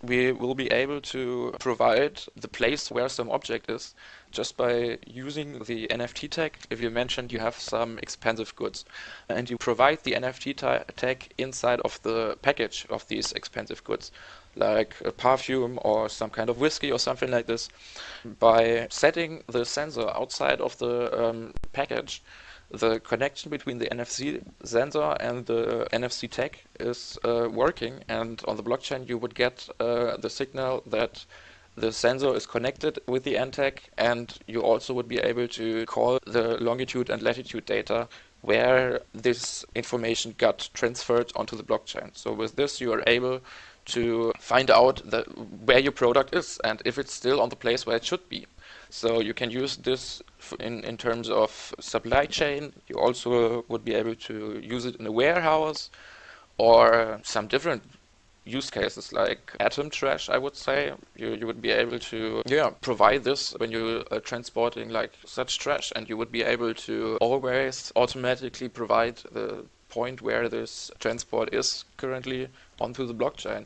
we will be able to provide the place where some object is just by using the NFT tag. If you mentioned you have some expensive goods and you provide the NFT tag inside of the package of these expensive goods, like a perfume or some kind of whiskey or something like this, by setting the sensor outside of the package, the connection between the NFC sensor and the NFC tag is working, and on the blockchain you would get the signal that the sensor is connected with the NTAG, and you also would be able to call the longitude and latitude data where this information got transferred onto the blockchain. So with this you are able to find out where your product is and if it's still on the place where it should be. So you can use this in terms of supply chain. You also would be able to use it in a warehouse or some different use cases like atom trash, I would say. You would be able to provide this when you're transporting like such trash, and you would be able to always automatically provide the point where this transport is currently onto the blockchain.